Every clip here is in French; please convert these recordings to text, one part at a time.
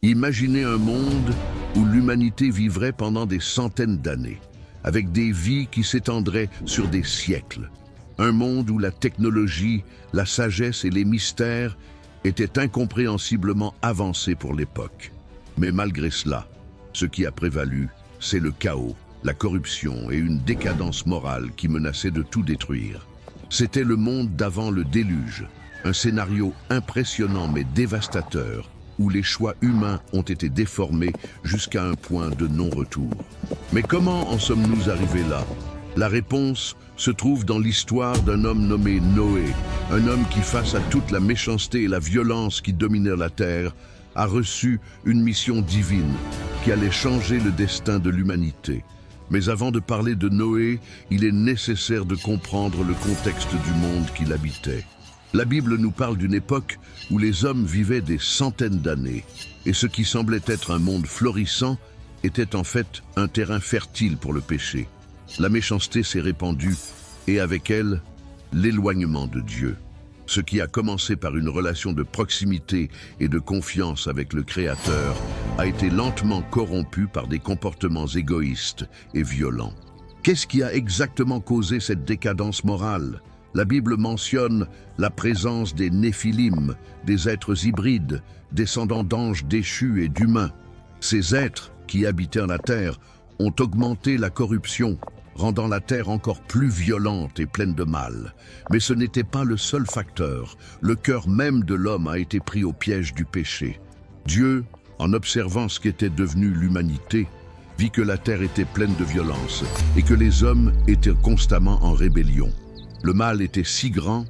Imaginez un monde où l'humanité vivrait pendant des centaines d'années, avec des vies qui s'étendraient sur des siècles. Un monde où la technologie, la sagesse et les mystères étaient incompréhensiblement avancés pour l'époque. Mais malgré cela, ce qui a prévalu, c'est le chaos, la corruption et une décadence morale qui menaçaient de tout détruire. C'était le monde d'avant le déluge, un scénario impressionnant mais dévastateur, où les choix humains ont été déformés jusqu'à un point de non-retour. Mais comment en sommes-nous arrivés là? La réponse se trouve dans l'histoire d'un homme nommé Noé, un homme qui, face à toute la méchanceté et la violence qui dominèrent la terre, a reçu une mission divine qui allait changer le destin de l'humanité. Mais avant de parler de Noé, il est nécessaire de comprendre le contexte du monde qu'il habitait. La Bible nous parle d'une époque où les hommes vivaient des centaines d'années, et ce qui semblait être un monde florissant était en fait un terrain fertile pour le péché. La méchanceté s'est répandue, et avec elle, l'éloignement de Dieu. Ce qui a commencé par une relation de proximité et de confiance avec le Créateur a été lentement corrompu par des comportements égoïstes et violents. Qu'est-ce qui a exactement causé cette décadence morale? La Bible mentionne la présence des Néphilim, des êtres hybrides, descendants d'anges déchus et d'humains. Ces êtres, qui habitaient la terre, ont augmenté la corruption, rendant la terre encore plus violente et pleine de mal. Mais ce n'était pas le seul facteur. Le cœur même de l'homme a été pris au piège du péché. Dieu, en observant ce qu'était devenu l'humanité, vit que la terre était pleine de violence et que les hommes étaient constamment en rébellion. Le mal était si grand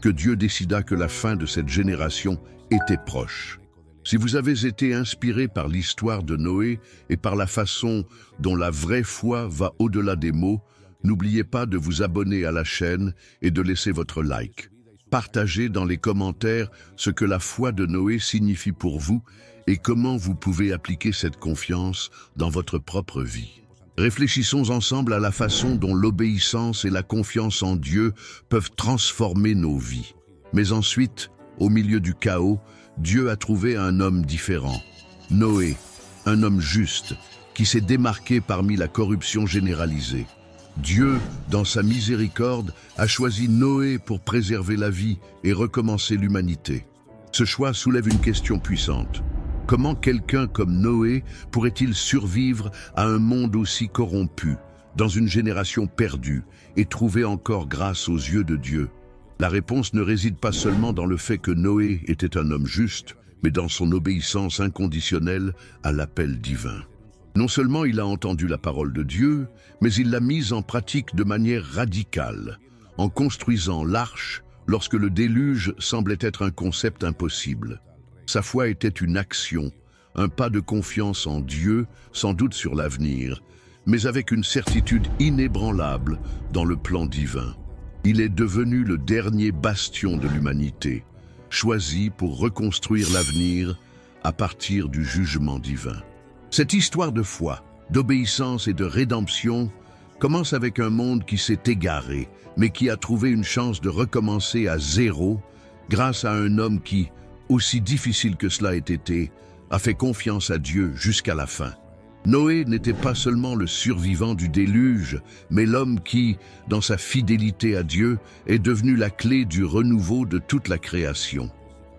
que Dieu décida que la fin de cette génération était proche. Si vous avez été inspiré par l'histoire de Noé et par la façon dont la vraie foi va au-delà des mots, n'oubliez pas de vous abonner à la chaîne et de laisser votre like. Partagez dans les commentaires ce que la foi de Noé signifie pour vous et comment vous pouvez appliquer cette confiance dans votre propre vie. Réfléchissons ensemble à la façon dont l'obéissance et la confiance en Dieu peuvent transformer nos vies. Mais ensuite, au milieu du chaos, Dieu a trouvé un homme différent. Noé, un homme juste, qui s'est démarqué parmi la corruption généralisée. Dieu, dans sa miséricorde, a choisi Noé pour préserver la vie et recommencer l'humanité. Ce choix soulève une question puissante. Comment quelqu'un comme Noé pourrait-il survivre à un monde aussi corrompu, dans une génération perdue, et trouver encore grâce aux yeux de Dieu? La réponse ne réside pas seulement dans le fait que Noé était un homme juste, mais dans son obéissance inconditionnelle à l'appel divin. Non seulement il a entendu la parole de Dieu, mais il l'a mise en pratique de manière radicale, en construisant l'arche lorsque le déluge semblait être un concept impossible. Sa foi était une action, un pas de confiance en Dieu, sans doute sur l'avenir, mais avec une certitude inébranlable dans le plan divin. Il est devenu le dernier bastion de l'humanité, choisi pour reconstruire l'avenir à partir du jugement divin. Cette histoire de foi, d'obéissance et de rédemption commence avec un monde qui s'est égaré, mais qui a trouvé une chance de recommencer à zéro grâce à un homme qui, aussi difficile que cela ait été, a fait confiance à Dieu jusqu'à la fin. Noé n'était pas seulement le survivant du déluge, mais l'homme qui, dans sa fidélité à Dieu, est devenu la clé du renouveau de toute la création.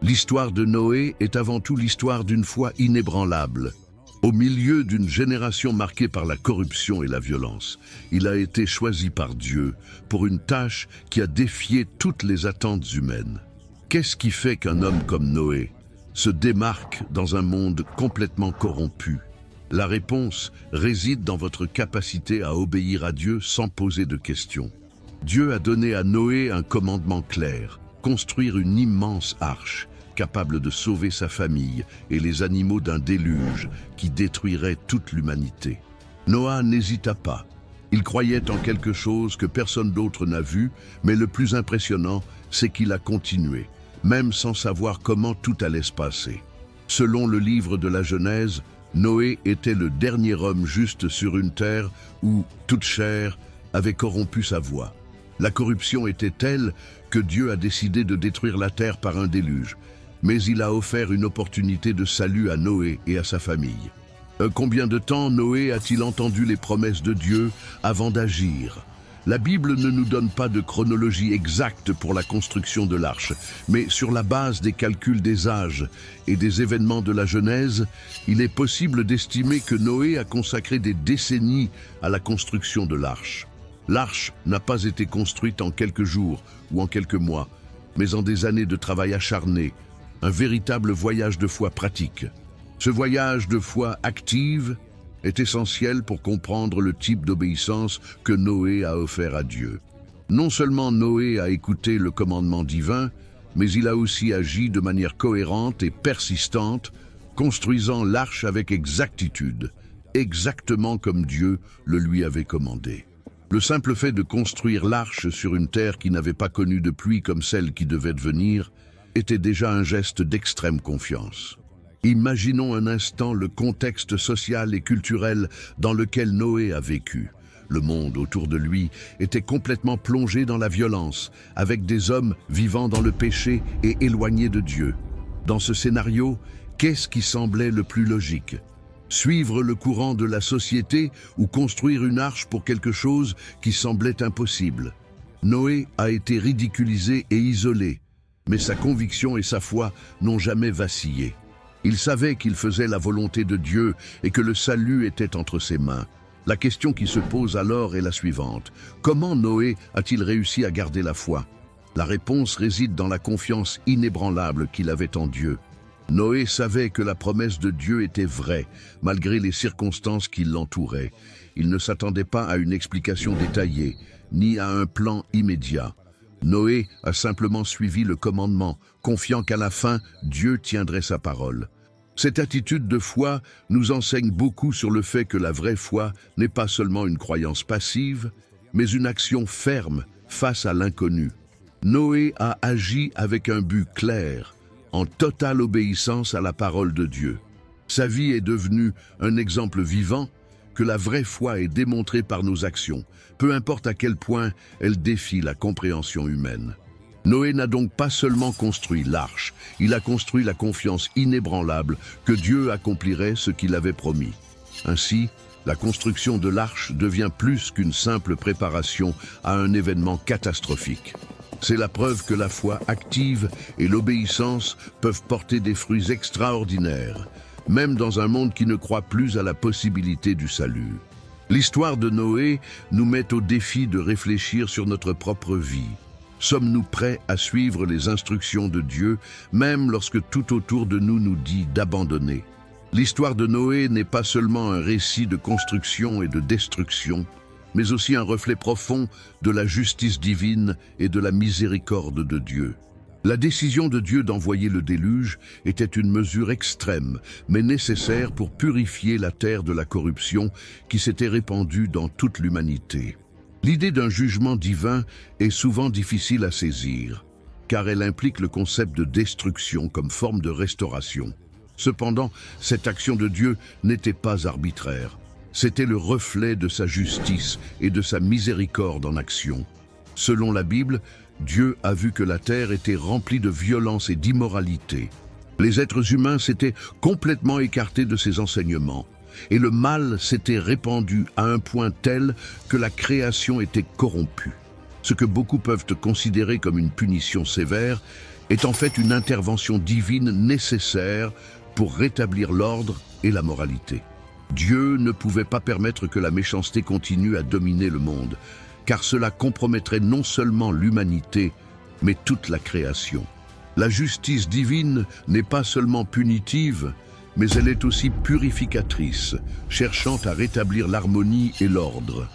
L'histoire de Noé est avant tout l'histoire d'une foi inébranlable. Au milieu d'une génération marquée par la corruption et la violence, il a été choisi par Dieu pour une tâche qui a défié toutes les attentes humaines. Qu'est-ce qui fait qu'un homme comme Noé se démarque dans un monde complètement corrompu? La réponse réside dans votre capacité à obéir à Dieu sans poser de questions. Dieu a donné à Noé un commandement clair, construire une immense arche, capable de sauver sa famille et les animaux d'un déluge qui détruirait toute l'humanité. Noah n'hésita pas. Il croyait en quelque chose que personne d'autre n'a vu, mais le plus impressionnant, c'est qu'il a continué, même sans savoir comment tout allait se passer. Selon le livre de la Genèse, Noé était le dernier homme juste sur une terre où toute chair avait corrompu sa voie. La corruption était telle que Dieu a décidé de détruire la terre par un déluge. mais il a offert une opportunité de salut à Noé et à sa famille. Combien de temps Noé a-t-il entendu les promesses de Dieu avant d'agir? La Bible ne nous donne pas de chronologie exacte pour la construction de l'arche, mais sur la base des calculs des âges et des événements de la Genèse, il est possible d'estimer que Noé a consacré des décennies à la construction de l'arche. L'arche n'a pas été construite en quelques jours ou en quelques mois, mais en des années de travail acharné, un véritable voyage de foi pratique. Ce voyage de foi active est essentiel pour comprendre le type d'obéissance que Noé a offert à Dieu. Non seulement Noé a écouté le commandement divin, mais il a aussi agi de manière cohérente et persistante, construisant l'arche avec exactitude, exactement comme Dieu le lui avait commandé. Le simple fait de construire l'arche sur une terre qui n'avait pas connu de pluie comme celle qui devait venir était déjà un geste d'extrême confiance. Imaginons un instant le contexte social et culturel dans lequel Noé a vécu. Le monde autour de lui était complètement plongé dans la violence, avec des hommes vivant dans le péché et éloignés de Dieu. Dans ce scénario, qu'est-ce qui semblait le plus logique? Suivre le courant de la société ou construire une arche pour quelque chose qui semblait impossible? Noé a été ridiculisé et isolé, mais sa conviction et sa foi n'ont jamais vacillé. Il savait qu'il faisait la volonté de Dieu et que le salut était entre ses mains. La question qui se pose alors est la suivante. Comment Noé a-t-il réussi à garder la foi? La réponse réside dans la confiance inébranlable qu'il avait en Dieu. Noé savait que la promesse de Dieu était vraie, malgré les circonstances qui l'entouraient. Il ne s'attendait pas à une explication détaillée, ni à un plan immédiat. Noé a simplement suivi le commandement, confiant qu'à la fin, Dieu tiendrait sa parole. Cette attitude de foi nous enseigne beaucoup sur le fait que la vraie foi n'est pas seulement une croyance passive, mais une action ferme face à l'inconnu. Noé a agi avec un but clair, en totale obéissance à la parole de Dieu. Sa vie est devenue un exemple vivant que la vraie foi est démontrée par nos actions, peu importe à quel point elle défie la compréhension humaine. Noé n'a donc pas seulement construit l'arche, il a construit la confiance inébranlable que Dieu accomplirait ce qu'il avait promis. Ainsi, la construction de l'arche devient plus qu'une simple préparation à un événement catastrophique. C'est la preuve que la foi active et l'obéissance peuvent porter des fruits extraordinaires, même dans un monde qui ne croit plus à la possibilité du salut. L'histoire de Noé nous met au défi de réfléchir sur notre propre vie. Sommes-nous prêts à suivre les instructions de Dieu, même lorsque tout autour de nous nous dit d'abandonner? L'histoire de Noé n'est pas seulement un récit de construction et de destruction, mais aussi un reflet profond de la justice divine et de la miséricorde de Dieu. La décision de Dieu d'envoyer le déluge était une mesure extrême, mais nécessaire pour purifier la terre de la corruption qui s'était répandue dans toute l'humanité. L'idée d'un jugement divin est souvent difficile à saisir, car elle implique le concept de destruction comme forme de restauration. Cependant, cette action de Dieu n'était pas arbitraire. C'était le reflet de sa justice et de sa miséricorde en action. Selon la Bible, Dieu a vu que la terre était remplie de violence et d'immoralité. Les êtres humains s'étaient complètement écartés de ses enseignements, et le mal s'était répandu à un point tel que la création était corrompue. Ce que beaucoup peuvent considérer comme une punition sévère est en fait une intervention divine nécessaire pour rétablir l'ordre et la moralité. Dieu ne pouvait pas permettre que la méchanceté continue à dominer le monde, car cela compromettrait non seulement l'humanité, mais toute la création. La justice divine n'est pas seulement punitive, mais elle est aussi purificatrice, cherchant à rétablir l'harmonie et l'ordre.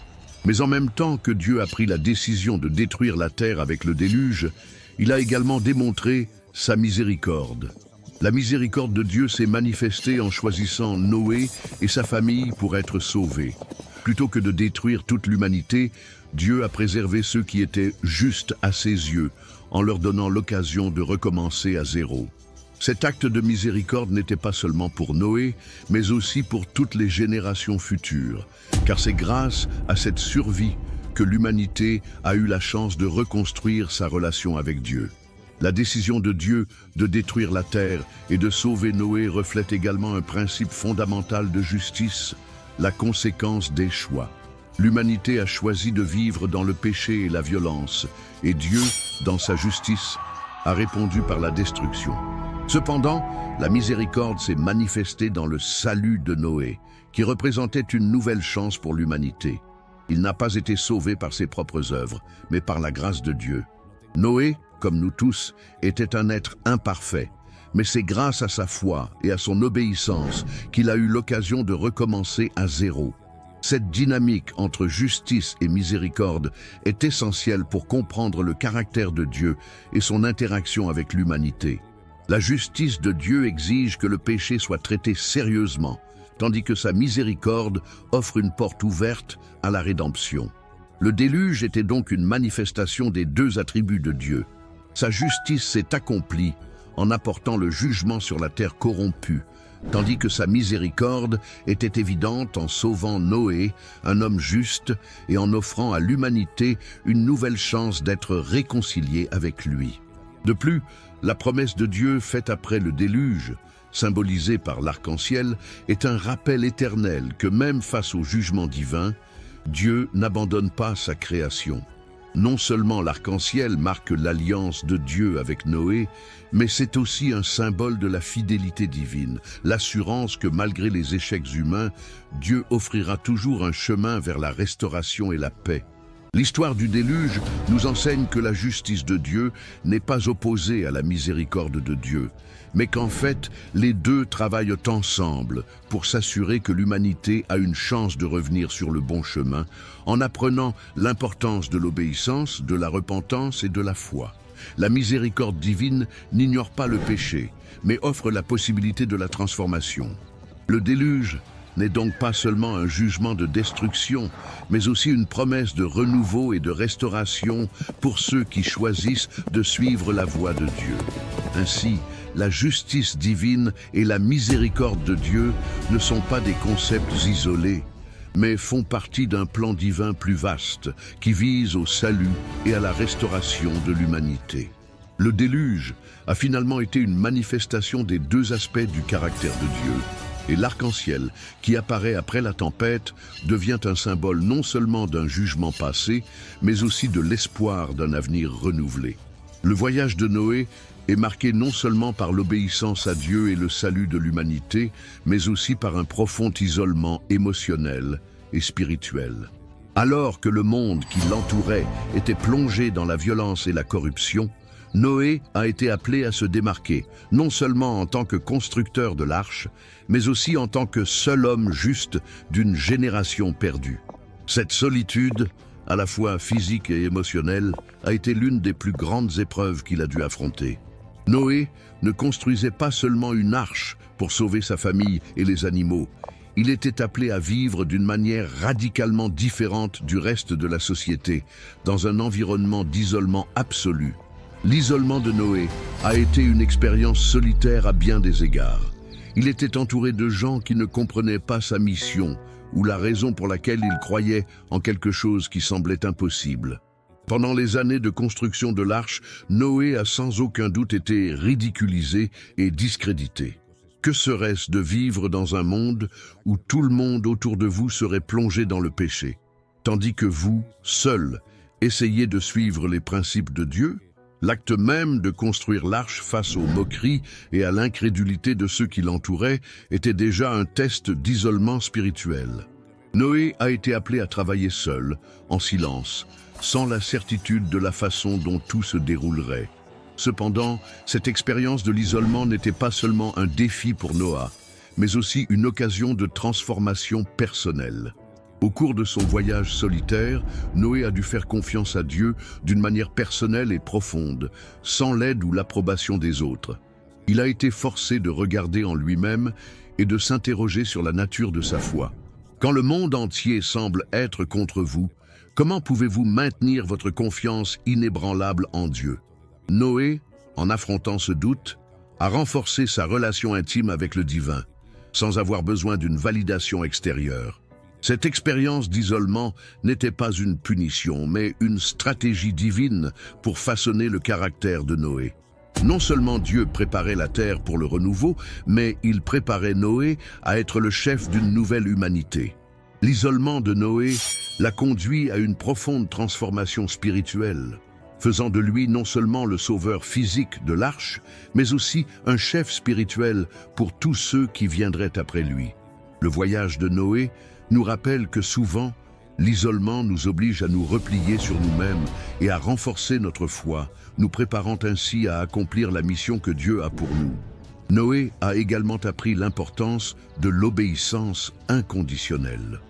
Mais en même temps que Dieu a pris la décision de détruire la terre avec le déluge, il a également démontré sa miséricorde. La miséricorde de Dieu s'est manifestée en choisissant Noé et sa famille pour être sauvés. Plutôt que de détruire toute l'humanité, Dieu a préservé ceux qui étaient justes à ses yeux, en leur donnant l'occasion de recommencer à zéro. Cet acte de miséricorde n'était pas seulement pour Noé, mais aussi pour toutes les générations futures, car c'est grâce à cette survie que l'humanité a eu la chance de reconstruire sa relation avec Dieu. La décision de Dieu de détruire la terre et de sauver Noé reflète également un principe fondamental de justice, la conséquence des choix. L'humanité a choisi de vivre dans le péché et la violence, et Dieu, dans sa justice, a répondu par la destruction. Cependant, la miséricorde s'est manifestée dans le salut de Noé, qui représentait une nouvelle chance pour l'humanité. Il n'a pas été sauvé par ses propres œuvres, mais par la grâce de Dieu. Noé, comme nous tous, était un être imparfait, mais c'est grâce à sa foi et à son obéissance qu'il a eu l'occasion de recommencer à zéro. Cette dynamique entre justice et miséricorde est essentielle pour comprendre le caractère de Dieu et son interaction avec l'humanité. La justice de Dieu exige que le péché soit traité sérieusement, tandis que sa miséricorde offre une porte ouverte à la rédemption. Le déluge était donc une manifestation des deux attributs de Dieu. Sa justice s'est accomplie en apportant le jugement sur la terre corrompue, tandis que sa miséricorde était évidente en sauvant Noé, un homme juste, et en offrant à l'humanité une nouvelle chance d'être réconciliée avec lui. De plus, la promesse de Dieu faite après le déluge, symbolisée par l'arc-en-ciel, est un rappel éternel que même face au jugement divin, Dieu n'abandonne pas sa création. Non seulement l'arc-en-ciel marque l'alliance de Dieu avec Noé, mais c'est aussi un symbole de la fidélité divine, l'assurance que malgré les échecs humains, Dieu offrira toujours un chemin vers la restauration et la paix. L'histoire du déluge nous enseigne que la justice de Dieu n'est pas opposée à la miséricorde de Dieu, mais qu'en fait, les deux travaillent ensemble pour s'assurer que l'humanité a une chance de revenir sur le bon chemin, en apprenant l'importance de l'obéissance, de la repentance et de la foi. La miséricorde divine n'ignore pas le péché, mais offre la possibilité de la transformation. Le déluge n'est donc pas seulement un jugement de destruction, mais aussi une promesse de renouveau et de restauration pour ceux qui choisissent de suivre la voie de Dieu. Ainsi, la justice divine et la miséricorde de Dieu ne sont pas des concepts isolés, mais font partie d'un plan divin plus vaste qui vise au salut et à la restauration de l'humanité. Le déluge a finalement été une manifestation des deux aspects du caractère de Dieu. Et l'arc-en-ciel, qui apparaît après la tempête, devient un symbole non seulement d'un jugement passé, mais aussi de l'espoir d'un avenir renouvelé. Le voyage de Noé est marqué non seulement par l'obéissance à Dieu et le salut de l'humanité, mais aussi par un profond isolement émotionnel et spirituel. Alors que le monde qui l'entourait était plongé dans la violence et la corruption, Noé a été appelé à se démarquer, non seulement en tant que constructeur de l'arche, mais aussi en tant que seul homme juste d'une génération perdue. Cette solitude, à la fois physique et émotionnelle, a été l'une des plus grandes épreuves qu'il a dû affronter. Noé ne construisait pas seulement une arche pour sauver sa famille et les animaux, il était appelé à vivre d'une manière radicalement différente du reste de la société, dans un environnement d'isolement absolu. L'isolement de Noé a été une expérience solitaire à bien des égards. Il était entouré de gens qui ne comprenaient pas sa mission ou la raison pour laquelle il croyait en quelque chose qui semblait impossible. Pendant les années de construction de l'arche, Noé a sans aucun doute été ridiculisé et discrédité. Que serait-ce de vivre dans un monde où tout le monde autour de vous serait plongé dans le péché, tandis que vous, seul, essayez de suivre les principes de Dieu? L'acte même de construire l'arche face aux moqueries et à l'incrédulité de ceux qui l'entouraient était déjà un test d'isolement spirituel. Noé a été appelé à travailler seul, en silence, sans la certitude de la façon dont tout se déroulerait. Cependant, cette expérience de l'isolement n'était pas seulement un défi pour Noah, mais aussi une occasion de transformation personnelle. Au cours de son voyage solitaire, Noé a dû faire confiance à Dieu d'une manière personnelle et profonde, sans l'aide ou l'approbation des autres. Il a été forcé de regarder en lui-même et de s'interroger sur la nature de sa foi. Quand le monde entier semble être contre vous, comment pouvez-vous maintenir votre confiance inébranlable en Dieu? Noé, en affrontant ce doute, a renforcé sa relation intime avec le divin, sans avoir besoin d'une validation extérieure. Cette expérience d'isolement n'était pas une punition, mais une stratégie divine pour façonner le caractère de Noé. Non seulement Dieu préparait la terre pour le renouveau, mais il préparait Noé à être le chef d'une nouvelle humanité. L'isolement de Noé l'a conduit à une profonde transformation spirituelle, faisant de lui non seulement le sauveur physique de l'arche, mais aussi un chef spirituel pour tous ceux qui viendraient après lui. Le voyage de Noé nous rappelle que souvent, l'isolement nous oblige à nous replier sur nous-mêmes et à renforcer notre foi, nous préparant ainsi à accomplir la mission que Dieu a pour nous. Noé a également appris l'importance de l'obéissance inconditionnelle.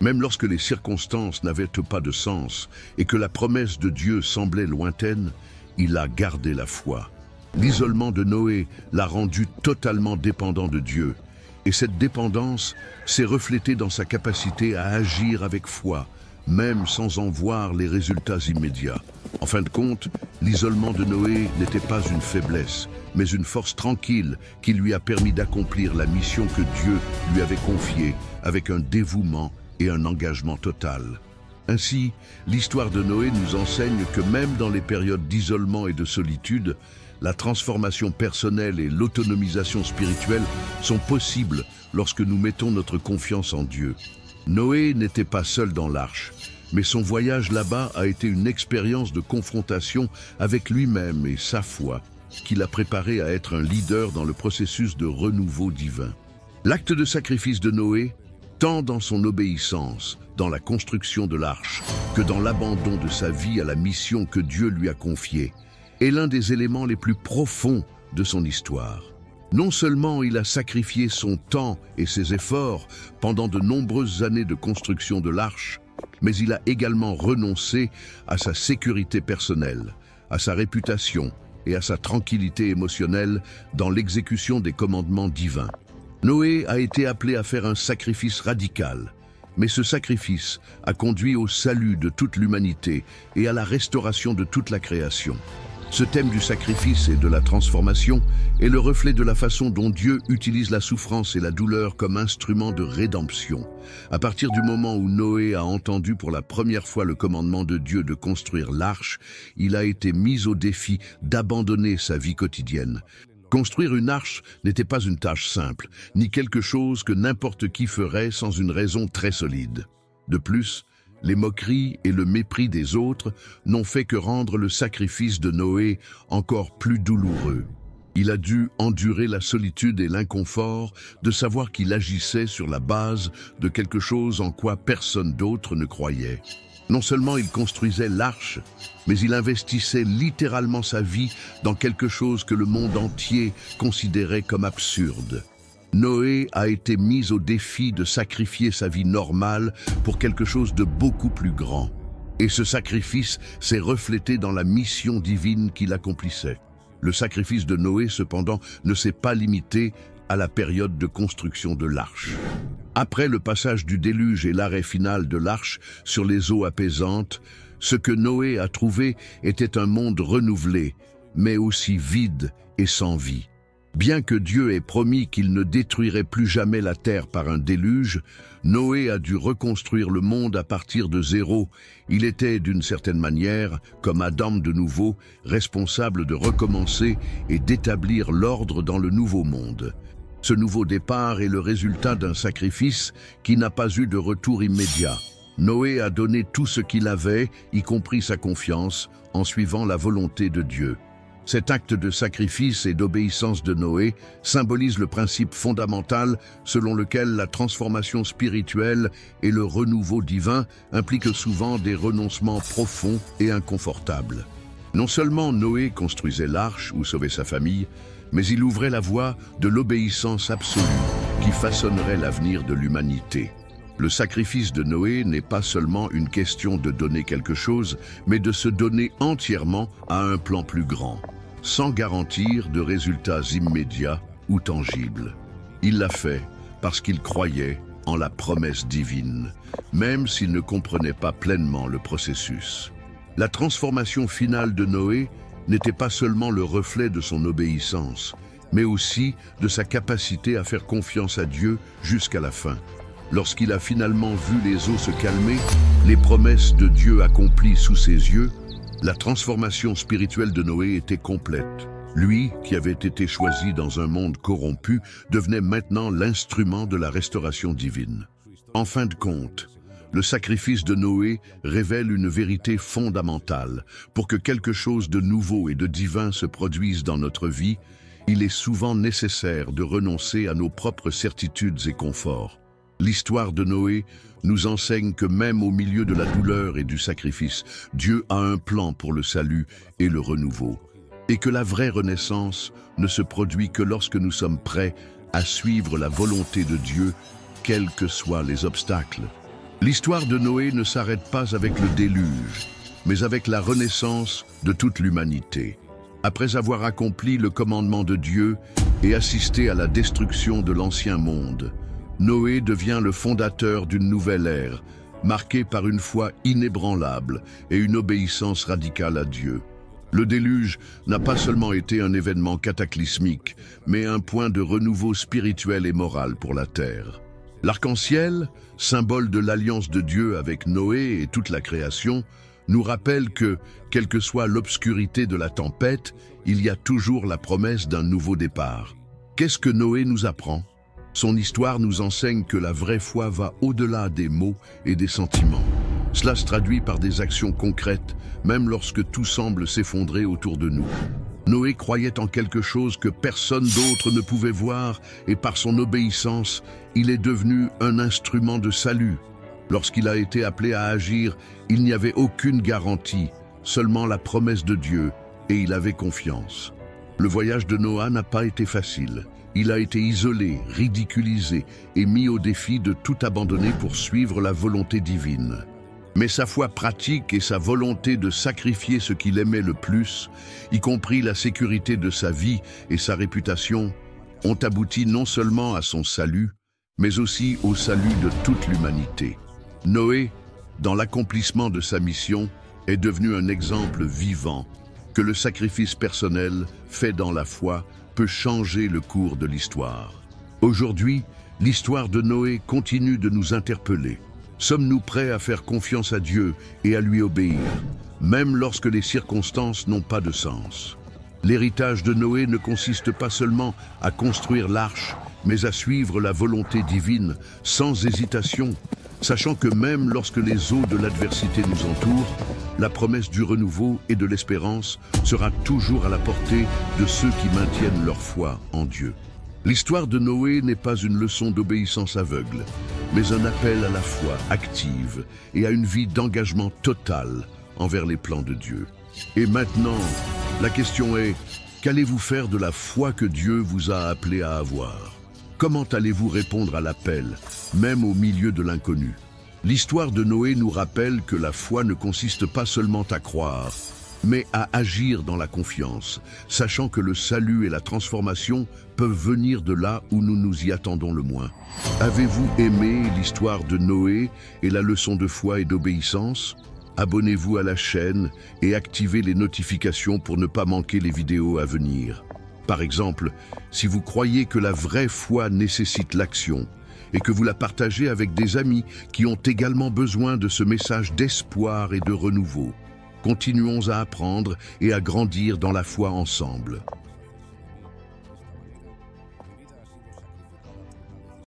Même lorsque les circonstances n'avaient pas de sens et que la promesse de Dieu semblait lointaine, il a gardé la foi. L'isolement de Noé l'a rendu totalement dépendant de Dieu, et cette dépendance s'est reflétée dans sa capacité à agir avec foi, même sans en voir les résultats immédiats. En fin de compte, l'isolement de Noé n'était pas une faiblesse, mais une force tranquille qui lui a permis d'accomplir la mission que Dieu lui avait confiée avec un dévouement et un engagement total. Ainsi, l'histoire de Noé nous enseigne que même dans les périodes d'isolement et de solitude, la transformation personnelle et l'autonomisation spirituelle sont possibles lorsque nous mettons notre confiance en Dieu. Noé n'était pas seul dans l'arche, mais son voyage là-bas a été une expérience de confrontation avec lui-même et sa foi, qui l'a préparé à être un leader dans le processus de renouveau divin. L'acte de sacrifice de Noé, tant dans son obéissance, dans la construction de l'arche, que dans l'abandon de sa vie à la mission que Dieu lui a confiée, est l'un des éléments les plus profonds de son histoire. Non seulement il a sacrifié son temps et ses efforts pendant de nombreuses années de construction de l'arche, mais il a également renoncé à sa sécurité personnelle, à sa réputation et à sa tranquillité émotionnelle dans l'exécution des commandements divins. Noé a été appelé à faire un sacrifice radical, mais ce sacrifice a conduit au salut de toute l'humanité et à la restauration de toute la création. Ce thème du sacrifice et de la transformation est le reflet de la façon dont Dieu utilise la souffrance et la douleur comme instrument de rédemption. À partir du moment où Noé a entendu pour la première fois le commandement de Dieu de construire l'arche, il a été mis au défi d'abandonner sa vie quotidienne. Construire une arche n'était pas une tâche simple, ni quelque chose que n'importe qui ferait sans une raison très solide. De plus, les moqueries et le mépris des autres n'ont fait que rendre le sacrifice de Noé encore plus douloureux. Il a dû endurer la solitude et l'inconfort de savoir qu'il agissait sur la base de quelque chose en quoi personne d'autre ne croyait. Non seulement il construisait l'arche, mais il investissait littéralement sa vie dans quelque chose que le monde entier considérait comme absurde. Noé a été mis au défi de sacrifier sa vie normale pour quelque chose de beaucoup plus grand. Et ce sacrifice s'est reflété dans la mission divine qu'il accomplissait. Le sacrifice de Noé, cependant, ne s'est pas limité à la période de construction de l'arche. Après le passage du déluge et l'arrêt final de l'arche sur les eaux apaisantes, ce que Noé a trouvé était un monde renouvelé, mais aussi vide et sans vie. Bien que Dieu ait promis qu'il ne détruirait plus jamais la terre par un déluge, Noé a dû reconstruire le monde à partir de zéro. Il était, d'une certaine manière, comme Adam de nouveau, responsable de recommencer et d'établir l'ordre dans le nouveau monde. Ce nouveau départ est le résultat d'un sacrifice qui n'a pas eu de retour immédiat. Noé a donné tout ce qu'il avait, y compris sa confiance, en suivant la volonté de Dieu. Cet acte de sacrifice et d'obéissance de Noé symbolise le principe fondamental selon lequel la transformation spirituelle et le renouveau divin impliquent souvent des renoncements profonds et inconfortables. Non seulement Noé construisait l'arche ou sauvait sa famille, mais il ouvrait la voie de l'obéissance absolue qui façonnerait l'avenir de l'humanité. Le sacrifice de Noé n'est pas seulement une question de donner quelque chose, mais de se donner entièrement à un plan plus grand, sans garantir de résultats immédiats ou tangibles. Il l'a fait parce qu'il croyait en la promesse divine, même s'il ne comprenait pas pleinement le processus. La transformation finale de Noé n'était pas seulement le reflet de son obéissance, mais aussi de sa capacité à faire confiance à Dieu jusqu'à la fin. Lorsqu'il a finalement vu les eaux se calmer, les promesses de Dieu accomplies sous ses yeux, la transformation spirituelle de Noé était complète. Lui, qui avait été choisi dans un monde corrompu, devenait maintenant l'instrument de la restauration divine. En fin de compte, le sacrifice de Noé révèle une vérité fondamentale. Pour que quelque chose de nouveau et de divin se produise dans notre vie, il est souvent nécessaire de renoncer à nos propres certitudes et conforts. L'histoire de Noé nous enseigne que même au milieu de la douleur et du sacrifice, Dieu a un plan pour le salut et le renouveau. Et que la vraie renaissance ne se produit que lorsque nous sommes prêts à suivre la volonté de Dieu, quels que soient les obstacles. L'histoire de Noé ne s'arrête pas avec le déluge, mais avec la renaissance de toute l'humanité. Après avoir accompli le commandement de Dieu et assisté à la destruction de l'ancien monde, Noé devient le fondateur d'une nouvelle ère, marquée par une foi inébranlable et une obéissance radicale à Dieu. Le déluge n'a pas seulement été un événement cataclysmique, mais un point de renouveau spirituel et moral pour la terre. L'arc-en-ciel, symbole de l'alliance de Dieu avec Noé et toute la création, nous rappelle que, quelle que soit l'obscurité de la tempête, il y a toujours la promesse d'un nouveau départ. Qu'est-ce que Noé nous apprend? Son histoire nous enseigne que la vraie foi va au-delà des mots et des sentiments. Cela se traduit par des actions concrètes, même lorsque tout semble s'effondrer autour de nous. Noé croyait en quelque chose que personne d'autre ne pouvait voir et par son obéissance, il est devenu un instrument de salut. Lorsqu'il a été appelé à agir, il n'y avait aucune garantie, seulement la promesse de Dieu, et il avait confiance. Le voyage de Noé n'a pas été facile. Il a été isolé, ridiculisé et mis au défi de tout abandonner pour suivre la volonté divine. Mais sa foi pratique et sa volonté de sacrifier ce qu'il aimait le plus, y compris la sécurité de sa vie et sa réputation, ont abouti non seulement à son salut, mais aussi au salut de toute l'humanité. Noé, dans l'accomplissement de sa mission, est devenu un exemple vivant que le sacrifice personnel fait dans la foi peut changer le cours de l'histoire. Aujourd'hui, l'histoire de Noé continue de nous interpeller. Sommes-nous prêts à faire confiance à Dieu et à lui obéir, même lorsque les circonstances n'ont pas de sens? L'héritage de Noé ne consiste pas seulement à construire l'arche, mais à suivre la volonté divine sans hésitation, sachant que même lorsque les eaux de l'adversité nous entourent, la promesse du renouveau et de l'espérance sera toujours à la portée de ceux qui maintiennent leur foi en Dieu. L'histoire de Noé n'est pas une leçon d'obéissance aveugle, mais un appel à la foi active et à une vie d'engagement total envers les plans de Dieu. Et maintenant, la question est, qu'allez-vous faire de la foi que Dieu vous a appelé à avoir? Comment allez-vous répondre à l'appel, même au milieu de l'inconnu? L'histoire de Noé nous rappelle que la foi ne consiste pas seulement à croire, mais à agir dans la confiance, sachant que le salut et la transformation peuvent venir de là où nous nous y attendons le moins. Avez-vous aimé l'histoire de Noé et la leçon de foi et d'obéissance? Abonnez-vous à la chaîne et activez les notifications pour ne pas manquer les vidéos à venir. Par exemple, si vous croyez que la vraie foi nécessite l'action et que vous la partagez avec des amis qui ont également besoin de ce message d'espoir et de renouveau, continuons à apprendre et à grandir dans la foi ensemble.